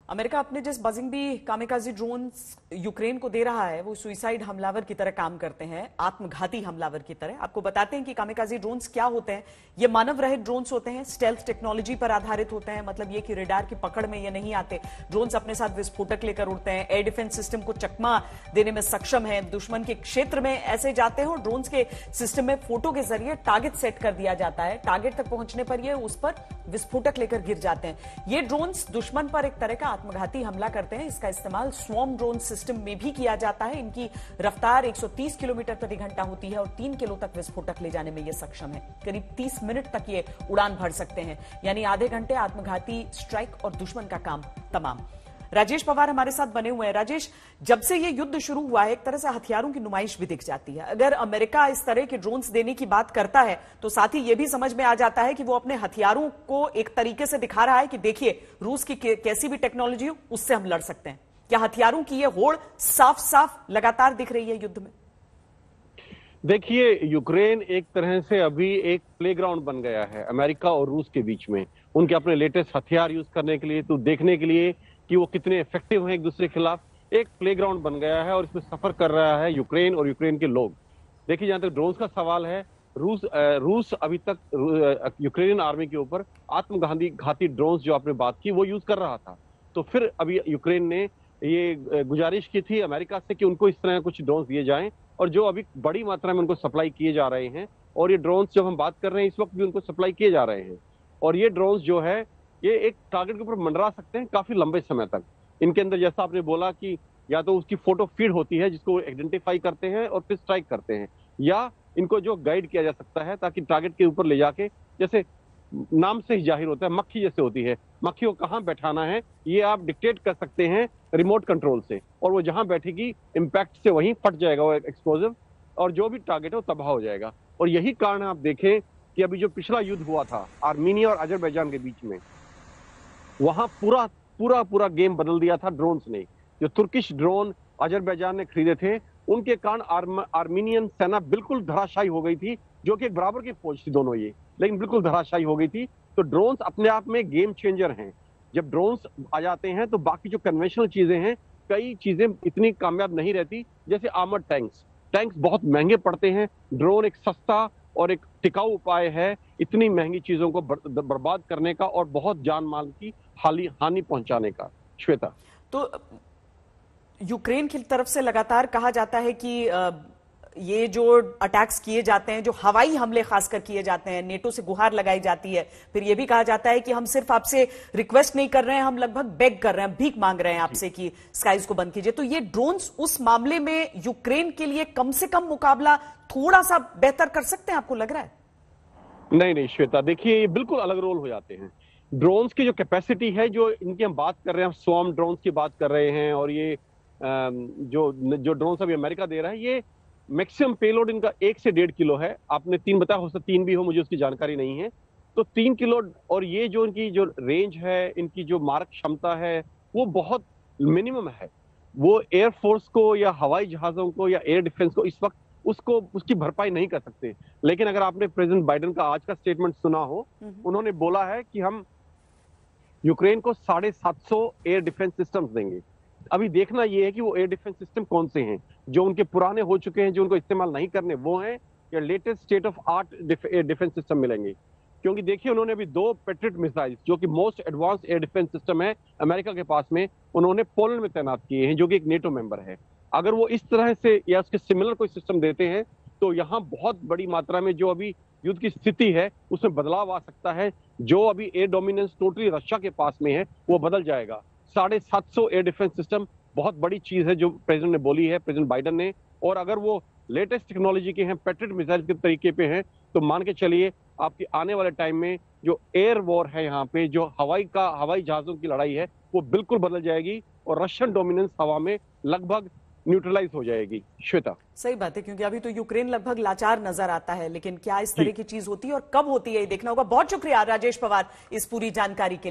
America अपने जिस buzzing bee kamikaze drones Ukraine को दे रहा है वो सुइसाइड हमलावर की तरह काम करते हैं, आत्मघाती हमलावर की तरह। आपको बताते हैं कि कामिकाजी ड्रोन्स क्या होते हैं। ये मानव रहित ड्रोन्स होते हैं, स्टेल्थ टेक्नोलॉजी पर आधारित होते हैं। मतलब ये कि रेडार की पकड़ में ये नहीं आते। ड्रोन्स अपने साथ विस्फोटक लेकर उड़ते हैं, एयर डिफेंस सिस्टम को चकमा देने में सक्षम है, दुश्मन के क्षेत्र में ऐसे जाते हैं और ड्रोन्स के सिस्टम में फोटो के जरिए टारगेट सेट कर दिया जाता है। टारगेट तक पहुंचने पर ये उस पर विस्फोटक लेकर गिर जाते हैं। ये ड्रोन्स दुश्मन पर एक तरह का आत्मघाती हमला करते हैं। इसका इस्तेमाल स्वॉर्म ड्रोन सिस्टम में भी किया जाता है। इनकी रफ्तार 130 किलोमीटर प्रति घंटा होती है और 3 किलो तक विस्फोटक ले जाने में ये सक्षम है। करीब 30 मिनट तक ये उड़ान भर सकते हैं, यानी आधे घंटे आत्मघाती स्ट्राइक और दुश्मन का काम तमाम। राजेश पवार हमारे साथ बने हुए हैं। राजेश, जब से ये युद्ध शुरू हुआ है एक तरह से हथियारों की नुमाइश भी दिख जाती है। अगर अमेरिका इस तरह के ड्रोन्स देने की बात करता है तो साथ ही ये भी समझ में आ जाता है कि वो अपने हथियारों को एक तरीके से दिखा रहा है कि देखिए रूस की कैसी भी टेक्नोलॉजी हो उससे हम लड़ सकते हैं। क्या हथियारों की ये होड़ साफ साफ लगातार दिख रही है युद्ध में? देखिए, यूक्रेन एक तरह से अभी एक प्लेग्राउंड बन गया है अमेरिका और रूस के बीच में, उनके अपने लेटेस्ट हथियार यूज करने के लिए, तो देखने के लिए कि वो कितने इफेक्टिव हैं एक दूसरे के खिलाफ। एक प्लेग्राउंड बन गया है और इसमें सफर कर रहा है यूक्रेन और यूक्रेन के लोग। देखिए, जहां तक ड्रोन्स का सवाल है, रूस अभी तक यूक्रेनियन आर्मी के ऊपर आत्मघाती ड्रोन्स जो आपने बात की वो यूज कर रहा था। तो फिर अभी यूक्रेन ने ये गुजारिश की थी अमेरिका से कि उनको इस तरह कुछ ड्रोन्स दिए जाएं, और जो अभी बड़ी मात्रा में उनको सप्लाई किए जा रहे हैं। और ये ड्रोन्स जब हम बात कर रहे हैं इस वक्त भी उनको सप्लाई किए जा रहे हैं। और ये ड्रोन्स जो है ये एक टारगेट के ऊपर मंडरा सकते हैं काफी लंबे समय तक। इनके अंदर जैसा आपने बोला कि या तो उसकी फोटो फीड होती है जिसको आइडेंटिफाई करते हैं और फिर स्ट्राइक करते हैं, या इनको जो गाइड किया जा सकता है ताकि टारगेट के ऊपर ले जाके, जैसे नाम से ही जाहिर होता है, मक्खी जैसे होती है, मक्खी को कहाँ बैठाना है ये आप डिक्टेट कर सकते हैं रिमोट कंट्रोल से, और वो जहां बैठेगी इम्पैक्ट से वहीं फट जाएगा वो एक्सप्लोजिव, और जो भी टारगेट है वो तबाह हो जाएगा। और यही कारण आप देखें कि अभी जो पिछला युद्ध हुआ था आर्मीनिया और अजरबैजान के बीच में, वहां पूरा गेम बदल दिया था ड्रोन्स ने। जो तुर्किश ड्रोन अजरबैजान ने खरीदे थे उनके कारण आर्मीनियन सेना बिल्कुल धराशायी हो गई थी, जो कि एक बराबर की फौज थी दोनों ये, लेकिन बिल्कुल धराशायी हो गई थी। तो ड्रोन्स अपने आप में गेम चेंजर हैं। जब ड्रोन्स आ जाते हैं तो बाकी जो कन्वेंशनल चीजें हैं, कई चीजें इतनी कामयाब नहीं रहती। जैसे आर्मर्ड टैंक्स बहुत महंगे पड़ते हैं। ड्रोन एक सस्ता और एक टिकाऊ उपाय है इतनी महंगी चीजों को बर्बाद करने का और बहुत जान माल की हानि पहुंचाने का। श्वेता, तो यूक्रेन की तरफ से लगातार कहा जाता है कि ये जो अटैक्स किए जाते हैं, जो हवाई हमले खासकर किए जाते हैं, नेटो से गुहार लगाई जाती है। फिर यह भी कहा जाता है कि हम सिर्फ आपसे रिक्वेस्ट नहीं कर रहे हैं, हम लगभग बेग कर रहे हैं, भीख मांग रहे हैं आपसे कि स्काइज को बंद कीजिए। तो ये ड्रोन्स उस मामले में यूक्रेन के लिए कम से कम मुकाबला थोड़ा सा बेहतर कर सकते हैं, आपको लग रहा है? नहीं श्वेता, देखिए ये बिल्कुल अलग रोल हो जाते हैं। ड्रोन्स की जो कैपेसिटी है, जो इनकी हम बात कर रहे हैं, स्वॉर्म ड्रोन्स की बात कर रहे हैं, और ये जो ड्रोन्स अभी अमेरिका दे रहा है, ये मैक्सिमम पेलोड इनका 1 से 1.5 किलो है। आपने 3 बताया, हो सकता 3 भी हो, मुझे उसकी जानकारी नहीं है। तो 3 किलो, और ये जो इनकी जो रेंज है, इनकी जो मारक क्षमता है, वो बहुत मिनिमम है। वो एयरफोर्स को या हवाई जहाजों को या एयर डिफेंस को इस वक्त उसकी भरपाई नहीं कर सकते। लेकिन अगर आपने प्रेसिडेंट बाइडेन का आज का स्टेटमेंट सुना हो, उन्होंने बोला है कि हम यूक्रेन को 750 एयर डिफेंस सिस्टम्स देंगे। अभी देखना यह है कि वो एयर डिफेंस सिस्टम कौन से हैं, जो उनके पुराने हो चुके हैं, जो उनको इस्तेमाल नहीं करने वो हैं, या latest state of art air defence system मिलेंगे। क्योंकि देखिए, उन्होंने अभी 2 पेट्रियट मिसाइल, जो कि most advance air defence system है अमेरिका के पास में, उन्होंने पोलैंड में तैनात किए हैं, जो कि एक नेटो मेंबर है। अगर वो इस तरह से या उसके सिमिलर कोई सिस्टम देते हैं तो यहाँ बहुत बड़ी मात्रा में जो अभी युद्ध की स्थिति है उसमें बदलाव आ सकता है। जो अभी एयर डोमिनेंस टोटली रशिया के पास में है वो बदल जाएगा। 750 एयर डिफेंस सिस्टम बहुत बड़ी चीज है जो प्रेसिडेंट ने बोली है, प्रेसिडेंट बाइडेन ने। और अगर वो लेटेस्ट टेक्नोलॉजी के हैं, पेट्रियट मिसाइल के तरीके पे हैं, तो मान के चलिए आपकी आने वाले टाइम में जो एयर वॉर है, यहाँ पे जो हवाई जहाजों की लड़ाई है, वो बिल्कुल बदल जाएगी और रशियन डोमिनेंस हवा में लगभग न्यूट्रलाइज हो जाएगी। श्वेता, सही बात है, क्योंकि अभी तो यूक्रेन लगभग लाचार नजर आता है, लेकिन क्या इस तरह की चीज होती है और कब होती है ये देखना होगा। बहुत शुक्रिया राजेश पवार इस पूरी जानकारी के लिए।